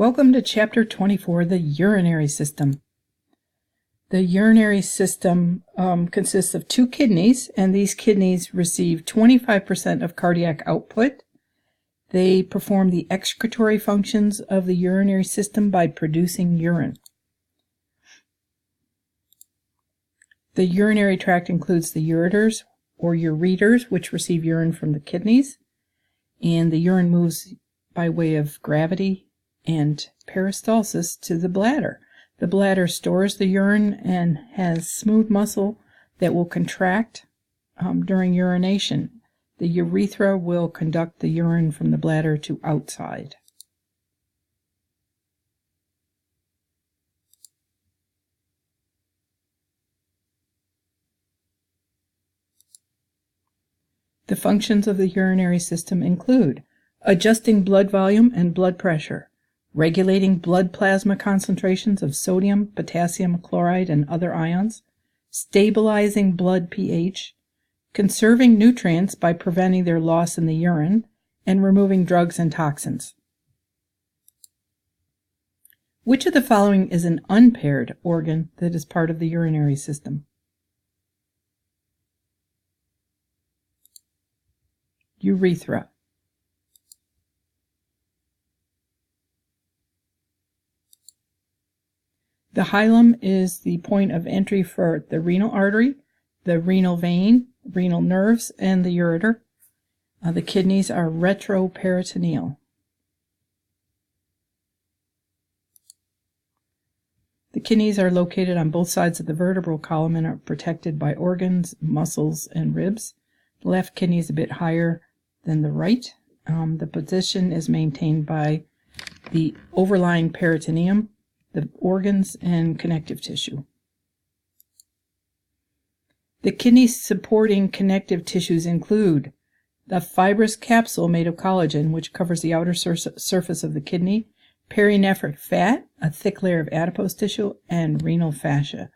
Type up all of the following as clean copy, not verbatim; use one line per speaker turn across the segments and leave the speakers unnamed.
Welcome to Chapter 24, the Urinary System. The urinary system consists of two kidneys, and these kidneys receive 25% of cardiac output. They perform the excretory functions of the urinary system by producing urine. The urinary tract includes the ureters or ureters, which receive urine from the kidneys, and the urine moves by way of gravity and peristalsis to the bladder. The bladder stores the urine and has smooth muscle that will contract during urination. The urethra will conduct the urine from the bladder to outside. The functions of the urinary system include adjusting blood volume and blood pressure, regulating blood plasma concentrations of sodium, potassium chloride, and other ions, stabilizing blood pH, conserving nutrients by preventing their loss in the urine, and removing drugs and toxins. Which of the following is an unpaired organ that is part of the urinary system? Urethra. The hilum is the point of entry for the renal artery, the renal vein, renal nerves, and the ureter. The kidneys are retroperitoneal. The kidneys are located on both sides of the vertebral column and are protected by organs, muscles, and ribs. The left kidney is a bit higher than the right. The position is maintained by the overlying peritoneum, the organs, and connective tissue. The kidney supporting connective tissues include the fibrous capsule made of collagen, which covers the outer surface of the kidney, perinephric fat, a thick layer of adipose tissue, and renal fascia,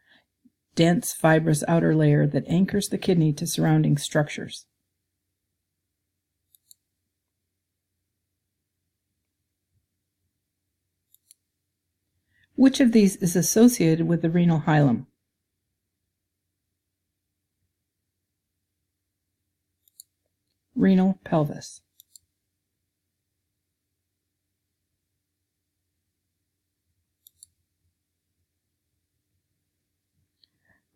dense fibrous outer layer that anchors the kidney to surrounding structures. Which of these is associated with the renal hilum? Renal pelvis.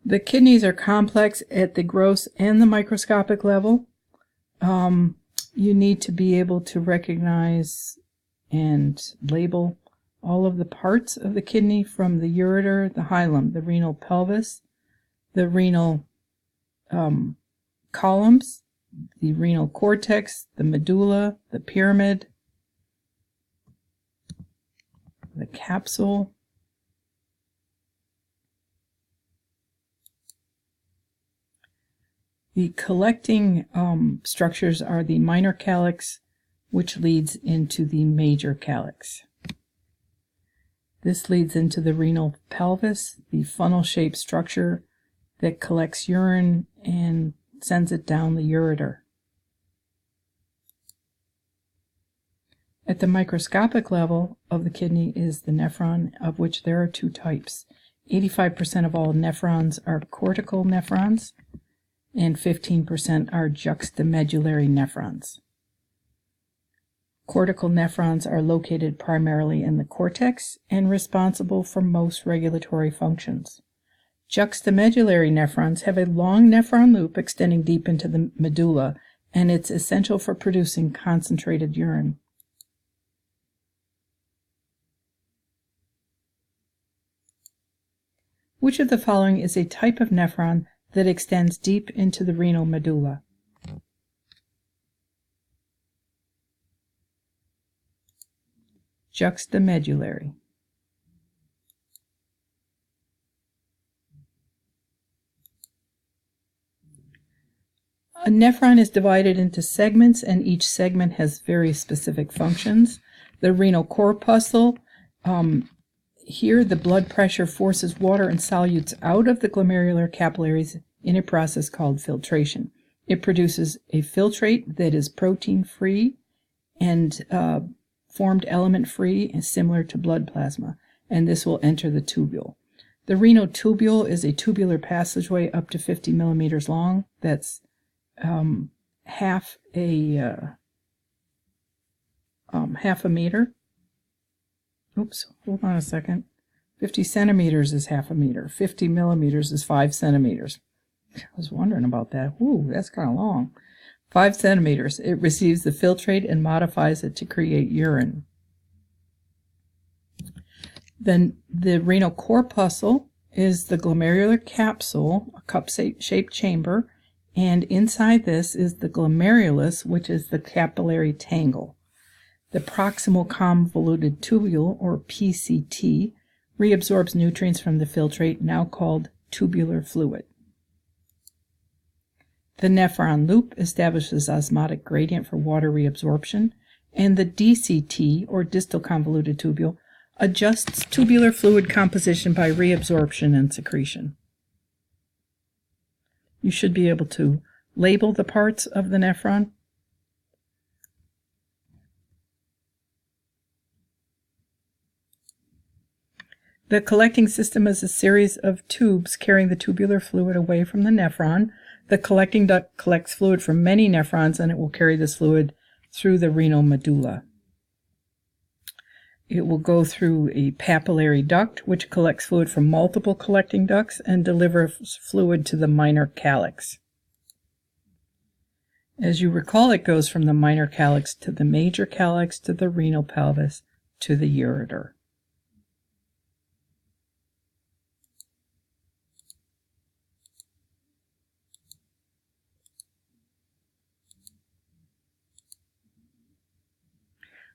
The kidneys are complex at the gross and the microscopic level. You need to be able to recognize and label all of the parts of the kidney, from the ureter, the hilum, the renal pelvis, the renal columns, the renal cortex, the medulla, the pyramid, the capsule, the collecting structures are the minor calyx, which leads into the major calyx. This leads into the renal pelvis, the funnel-shaped structure that collects urine and sends it down the ureter. At the microscopic level of the kidney is the nephron, of which there are two types. 85% of all nephrons are cortical nephrons, and 15% are juxtamedullary nephrons. Cortical nephrons are located primarily in the cortex and responsible for most regulatory functions. Juxtamedullary nephrons have a long nephron loop extending deep into the medulla, and it's essential for producing concentrated urine. Which of the following is a type of nephron that extends deep into the renal medulla? Juxtamedullary. A nephron is divided into segments, and each segment has very specific functions. The renal corpuscle, here the blood pressure forces water and solutes out of the glomerular capillaries in a process called filtration. It produces a filtrate that is protein-free and formed element-free and similar to blood plasma, and this will enter the tubule. The renal tubule is a tubular passageway up to 50 millimeters long. That's half a meter. Oops, hold on a second. 50 centimeters is half a meter. 50 millimeters is 5 centimeters. I was wondering about that. Ooh, that's kind of long. 5 centimeters. It receives the filtrate and modifies it to create urine. Then the renal corpuscle is the glomerular capsule, a cup-shaped chamber, and inside this is the glomerulus, which is the capillary tangle. The proximal convoluted tubule, or PCT, reabsorbs nutrients from the filtrate, now called tubular fluid. The nephron loop establishes osmotic gradient for water reabsorption, and the DCT, or distal convoluted tubule, adjusts tubular fluid composition by reabsorption and secretion. You should be able to label the parts of the nephron. The collecting system is a series of tubes carrying the tubular fluid away from the nephron. The collecting duct collects fluid from many nephrons, and it will carry this fluid through the renal medulla. It will go through a papillary duct, which collects fluid from multiple collecting ducts and delivers fluid to the minor calyx. As you recall, it goes from the minor calyx to the major calyx to the renal pelvis to the ureter.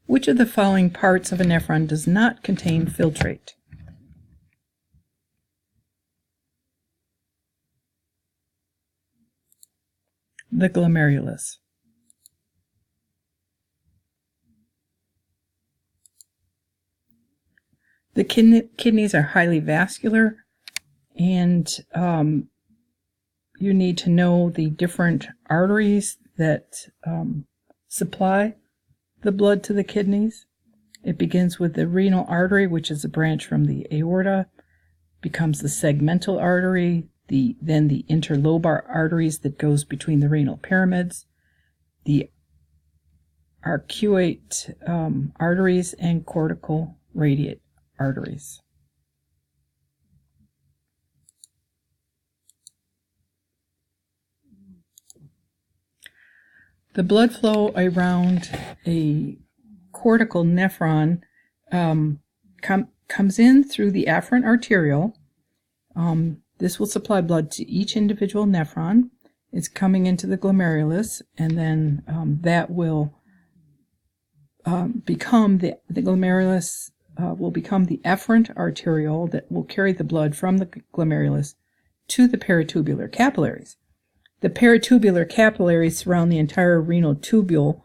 Which of the following parts of a nephron does not contain filtrate? The glomerulus. The kidneys are highly vascular, and you need to know the different arteries that supply the blood to the kidneys. It begins with the renal artery, which is a branch from the aorta, becomes the segmental artery, then the interlobar arteries that goes between the renal pyramids, the arcuate arteries, and cortical radiate arteries. The blood flow around a cortical nephron comes in through the afferent arteriole. This will supply blood to each individual nephron. It's coming into the glomerulus, and then that will become the glomerulus will become the efferent arteriole that will carry the blood from the glomerulus to the peritubular capillaries. The peritubular capillaries surround the entire renal tubule,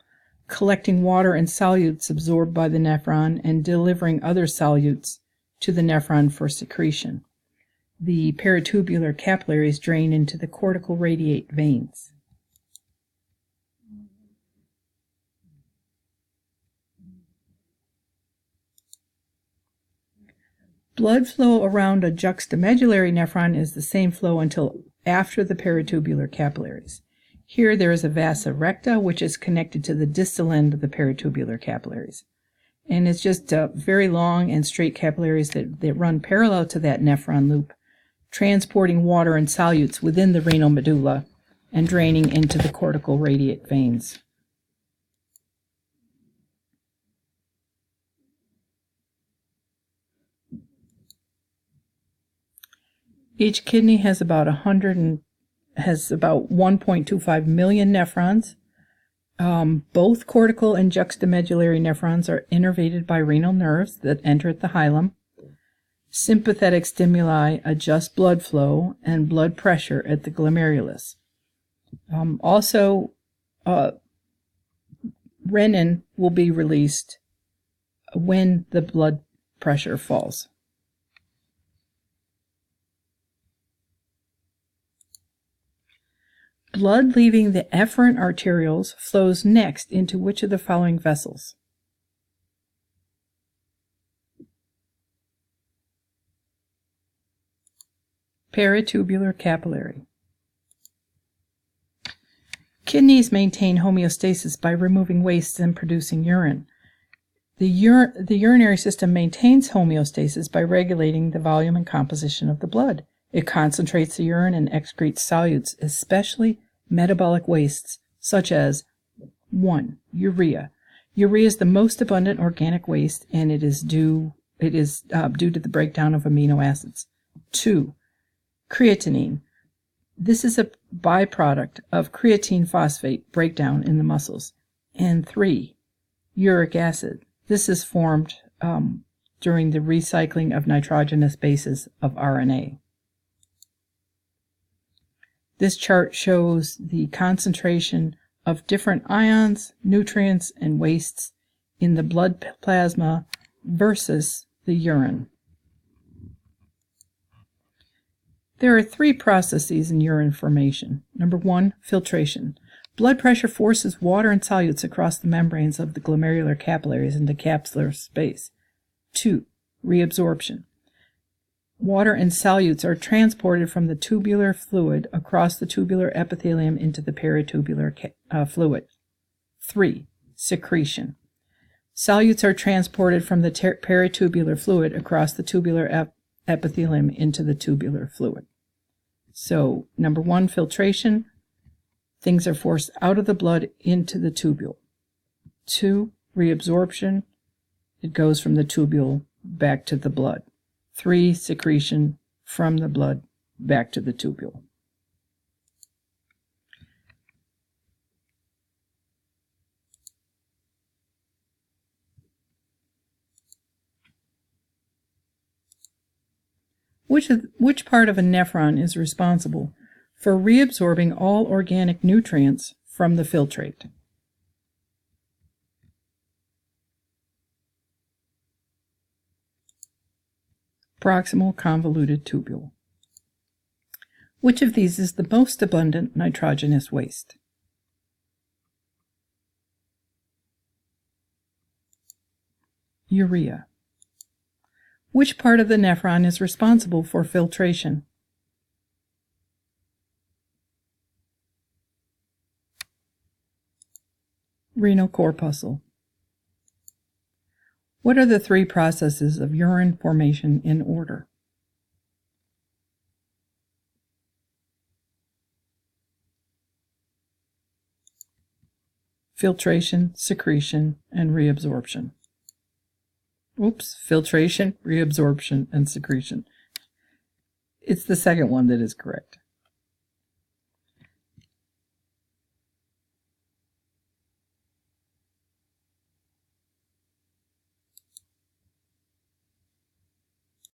collecting water and solutes absorbed by the nephron and delivering other solutes to the nephron for secretion. The peritubular capillaries drain into the cortical radiate veins. Blood flow around a juxtamedullary nephron is the same flow until after the peritubular capillaries. Here there is a vasa recta, which is connected to the distal end of the peritubular capillaries. And it's just very long and straight capillaries that run parallel to that nephron loop, transporting water and solutes within the renal medulla and draining into the cortical radiate veins. Each kidney has about 1.25 million nephrons. Both cortical and juxtamedullary nephrons are innervated by renal nerves that enter at the hilum. Sympathetic stimuli adjust blood flow and blood pressure at the glomerulus. Renin will be released when the blood pressure falls. Blood leaving the efferent arterioles flows next into which of the following vessels? Peritubular capillary. Kidneys maintain homeostasis by removing wastes and producing urine. The urinary system maintains homeostasis by regulating the volume and composition of the blood. It concentrates the urine and excretes solutes, especially metabolic wastes, such as 1. Urea. Urea is the most abundant organic waste, and it is due to the breakdown of amino acids. 2. Creatinine. This is a byproduct of creatine phosphate breakdown in the muscles. And 3. Uric acid. This is formed during the recycling of nitrogenous bases of RNA. This chart shows the concentration of different ions, nutrients, and wastes in the blood plasma versus the urine. There are 3 processes in urine formation. Number 1, filtration. Blood pressure forces water and solutes across the membranes of the glomerular capillaries into capsular space. 2, reabsorption. Water and solutes are transported from the tubular fluid across the tubular epithelium into the peritubular fluid. 3, secretion. Solutes are transported from the peritubular fluid across the tubular epithelium into the tubular fluid. So, number 1, filtration. Things are forced out of the blood into the tubule. 2, reabsorption. It goes from the tubule back to the blood. 3, secretion from the blood back to the tubule. Which part of a nephron is responsible for reabsorbing all organic nutrients from the filtrate? Proximal convoluted tubule. Which of these is the most abundant nitrogenous waste? Urea. Which part of the nephron is responsible for filtration? Renal corpuscle. What are the 3 processes of urine formation in order? Filtration, secretion, and reabsorption. Filtration, reabsorption, and secretion. It's the second one that is correct.